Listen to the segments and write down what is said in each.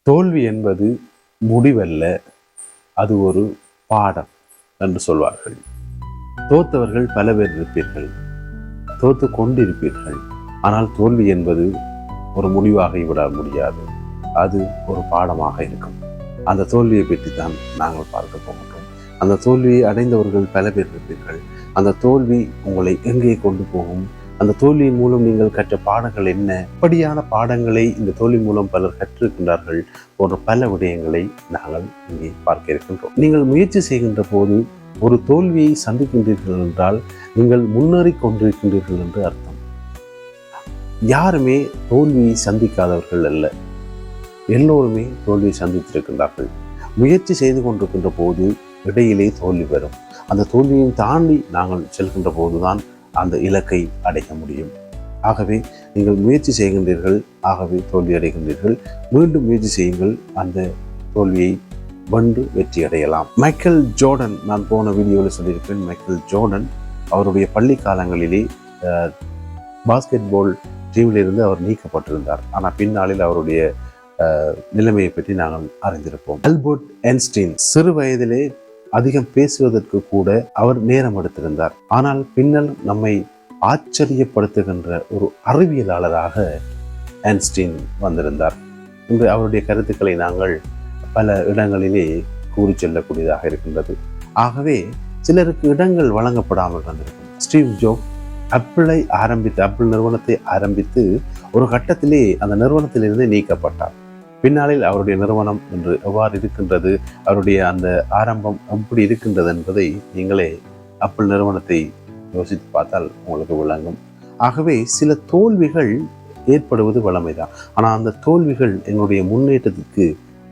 தோல்வி என்பது முடிவல்ல, அது ஒரு பாடம் என்று சொல்வார்கள். தோத்தவர்கள் பல பேர் இருப்பீர்கள், தோத்து கொண்டிருப்பீர்கள். ஆனால் தோல்வி என்பது ஒரு முடிவாக விட முடியாது, அது ஒரு பாடமாக இருக்கும். அந்த தோல்வியை பற்றி தான் நாங்கள் பார்க்க போகின்றோம். அந்த தோல்வியை அடைந்தவர்கள் பல பேர் இருப்பீர்கள். அந்த தோல்வி உங்களை எங்கே கொண்டு போகும், அந்த தோல்வியின் மூலம் நீங்கள் கற்ற பாடங்கள் என்ன, அப்படியான பாடங்களை இந்த தோல்வி மூலம் பலர் கற்றிருக்கின்றார்கள் போன்ற பல விடயங்களை நாங்கள் இங்கே பார்க்க இருக்கின்றோம். நீங்கள் முயற்சி செய்கின்ற போது ஒரு தோல்வியை சந்திக்கின்றீர்கள் என்றால் நீங்கள் முன்னேறி கொண்டிருக்கின்றீர்கள் என்று அர்த்தம். யாருமே தோல்வியை சந்திக்காதவர்கள் அல்ல, எல்லோருமே தோல்வியை சந்தித்திருக்கின்றார்கள். முயற்சி செய்து கொண்டிருக்கின்ற போது இடையிலே தோல்வி வரும். அந்த தோல்வியை தாண்டி நாங்கள் செல்கின்ற போதுதான் அந்த இலக்கை அடைய முடியும். ஆகவே நீங்கள் முயற்சி செய்கின்றீர்கள், ஆகவே தோல்வி அடைகின்றீர்கள். மீண்டும் முயற்சி செய்யுங்கள், அந்த தோல்வியை வென்று வெற்றி அடையலாம். மைக்கேல் ஜோர்டன், நான் போன வீடியோவில் சொல்லியிருப்பேன், மைக்கேல் ஜோர்டன் அவருடைய பள்ளி காலங்களிலே பாஸ்கெட் பால் டீமிலிருந்து அவர் நீக்கப்பட்டிருந்தார். ஆனால் பின்னாளில் அவருடைய நிலைமையை பற்றி நாங்கள் அறிந்திருப்போம். ஆல்பர்ட் ஐன்ஸ்டீன் சிறு வயதிலே அதிகம் பேசுவதற்கு கூட அவர் நேரம் எடுத்திருந்தார். ஆனால் பின்னர் நம்மை ஆச்சரியப்படுத்துகின்ற ஒரு அறிவியலாளராக ஐன்ஸ்டீன் வந்திருந்தார். இன்று அவருடைய கருத்துக்களை நாங்கள் பல இடங்களிலே கூறி செல்லக்கூடியதாக இருக்கின்றது. ஆகவே சிலருக்கு இடங்கள் வழங்கப்படாமல் வந்திருக்கும். ஸ்டீவ் ஜாப்ஸ் ஆப்பிள் நிறுவனத்தை ஆரம்பித்து ஒரு கட்டத்திலே அந்த நிறுவனத்திலிருந்து நீக்கப்பட்டார். பின்னாளில் அவருடைய நிறுவனம் என்று எவ்வாறு இருக்கின்றது, அவருடைய அந்த ஆரம்பம் எப்படி இருக்கின்றது என்பதை நீங்களே ஆப்பிள் நிறுவனத்தை யோசித்து பார்த்தால் உங்களுக்கு விளங்கும். ஆகவே சில தோல்விகள் ஏற்படுவது வளமைதான். ஆனால் அந்த தோல்விகள் எங்களுடைய முன்னேற்றத்திற்கு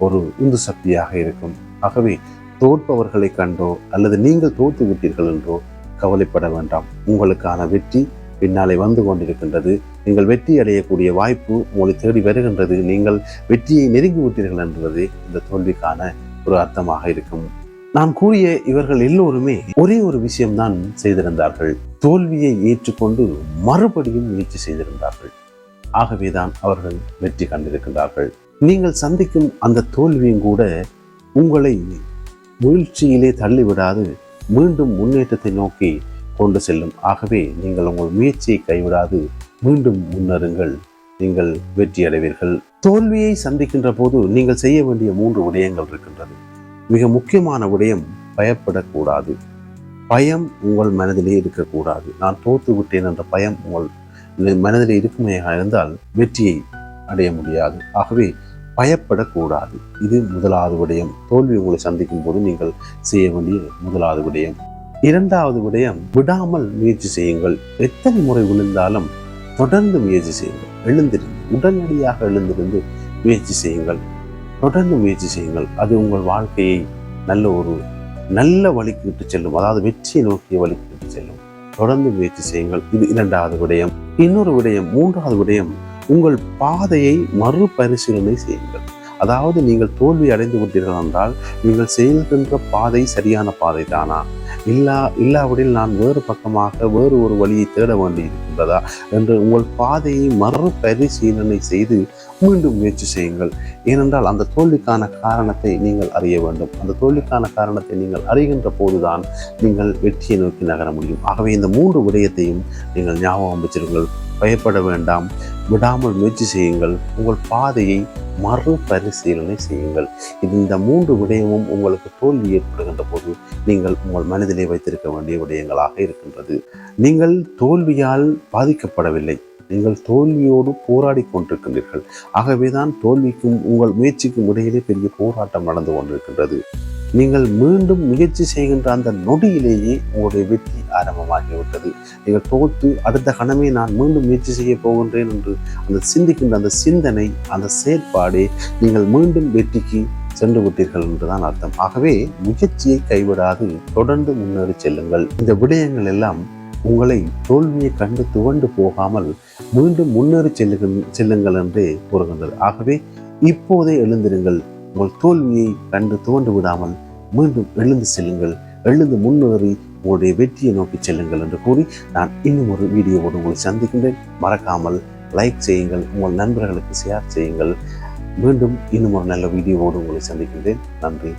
ஒரு உந்து சக்தியாக இருக்கும். ஆகவே தோற்பவர்களை கண்டோ அல்லது நீங்கள் தோற்று விட்டீர்கள் என்றோ கவலைப்பட வேண்டாம். உங்களுக்கான வெற்றி பின்னாலே வந்து கொண்டிருக்கின்றது. நீங்கள் வெற்றி அடையக்கூடிய வாய்ப்பு உங்களை தேடி வருகின்றது. நீங்கள் வெற்றியை நெருங்கி விட்டீர்கள் என்பது இந்த தோல்விக்கான ஒரு அர்த்தமாக இருக்கும். நான் கூறிய இவர்கள் எல்லோருமே ஒரே ஒரு விஷயம்தான் செய்திருந்தார்கள், தோல்வியை ஏற்றுக்கொண்டு மறுபடியும் முயற்சி செய்திருந்தார்கள். ஆகவேதான் அவர்கள் வெற்றி கண்டிருக்கின்றார்கள். நீங்கள் சந்திக்கும் அந்த தோல்வியும் கூட உங்களை வீழ்ச்சியிலே தள்ளிவிடாது, மீண்டும் முன்னேற்றத்தை நோக்கி கொண்டு செல்லும். ஆகவே நீங்கள் உங்கள் முயற்சியை கைவிடாது மீண்டும் முன்னேறுங்கள், நீங்கள் வெற்றி அடைவீர்கள். தோல்வியை சந்திக்கின்ற போது நீங்கள் செய்ய வேண்டிய 3 விடயங்கள் இருக்கின்றது. மிக முக்கியமான விடயம், பயப்படக்கூடாது. பயம் உங்கள் மனதிலே இருக்கக்கூடாது. நான் தோற்று விட்டேன் என்ற பயம் உங்கள் மனதிலே இருக்குமையாக இருந்தால் வெற்றியை அடைய முடியாது. ஆகவே பயப்படக்கூடாது. இது முதலாவது விடயம். தோல்வி உங்களை சந்திக்கும் போது நீங்கள் செய்ய வேண்டிய முதலாவது விடயம். 2வது விடயம், விடாமல் முயற்சி செய்யுங்கள். எத்தனை முறை விழுந்தாலும் தொடர்ந்து முயற்சி செய்யுங்கள். எழுந்திருந்து, உடனடியாக எழுந்திருந்து முயற்சி செய்யுங்கள். தொடர்ந்து முயற்சி செய்யுங்கள். அது உங்கள் வாழ்க்கையை நல்ல வழிக்கு இட்டு செல்லும், அதாவது வெற்றியை நோக்கிய வழிக்கு இட்டு செல்லும். தொடர்ந்து முயற்சி செய்யுங்கள். இது 2வது விடயம். இன்னொரு விடயம், 3வது விடயம், உங்கள் பாதையை மறுபரிசீலனை செய்யுங்கள். அதாவது நீங்கள் தோல்வி அடைந்து விட்டீர்கள் என்றால் நீங்கள் செல்கின்ற பாதை சரியான பாதை தானா, இல்லாவிடில் நான் வேறு பக்கமாக வேறு ஒரு வழியை தேட வேண்டி இருக்கின்றதா என்று உங்கள் பாதையை மறுபரிசீலனை செய்து மீண்டும் முயற்சி செய்யுங்கள். ஏனென்றால் அந்த தோல்விக்கான காரணத்தை நீங்கள் அறிய வேண்டும். அந்த தோல்விக்கான காரணத்தை நீங்கள் அறிகின்ற போதுதான் நீங்கள் வெற்றியை நோக்கி நகர முடியும். ஆகவே இந்த 3 விடயத்தையும் நீங்கள் ஞாபகம் வச்சிருங்கள். பயப்பட வேண்டாம், விடாமல் முயற்சி செய்யுங்கள், உங்கள் பாதையை மறுபரிசீலனை செய்யுங்கள். இந்த 3 விடயமும் உங்களுக்கு தோல்வி ஏற்படுகின்ற போது நீங்கள் உங்கள் மனதிலே வைத்திருக்க வேண்டிய விடயங்களாக இருக்கின்றது. நீங்கள் தோல்வியால் பாதிக்கப்படவில்லை, நீங்கள் தோல்வியோடு போராடி கொண்டிருக்கின்றீர்கள். ஆகவேதான் தோல்விக்கும் உங்கள் முயற்சிக்கும் இடையிலே பெரிய போராட்டம் நடந்து கொண்டிருக்கின்றது. நீங்கள் மீண்டும் முயற்சி செய்கின்ற அந்த நொடியிலேயே உங்களுடைய வெற்றி ஆரம்பமாகிவிட்டது. நீங்கள் தோற்று அடுத்த கணமே நான் மீண்டும் முயற்சி செய்ய போகின்றேன் என்று அந்த சிந்திக்கின்ற அந்த சிந்தனை, அந்த செயற்பாடே நீங்கள் மீண்டும் வெற்றிக்கு சென்று விட்டீர்கள் என்றுதான் அர்த்தம். ஆகவே முயற்சியை கைவிடாது தொடர்ந்து முன்னேறி செல்லுங்கள். இந்த விடயங்கள் எல்லாம் உங்களை தோல்வியை கண்டு துவண்டு போகாமல் மீண்டும் முன்னேறி செல்லுங்கள் என்றே கூறுகின்றது. ஆகவே இப்போதே எழுந்திருங்கள். உங்கள் தோல்வியை கண்டு துவண்டு விடாமல் மீண்டும் எழுந்து செல்லுங்கள், எழுந்து முன்னேறி உங்களுடைய வெற்றியை நோக்கி செல்லுங்கள் என்று கூறி நான் இன்னும் ஒரு வீடியோவோடு உங்களை சந்திக்கின்றேன். மறக்காமல் லைக் செய்யுங்கள், உங்கள் நண்பர்களுக்கு ஷேர் செய்யுங்கள். மீண்டும் இன்னும் ஒரு நல்ல வீடியோவோடு உங்களை சந்திக்கின்றேன். நன்றி.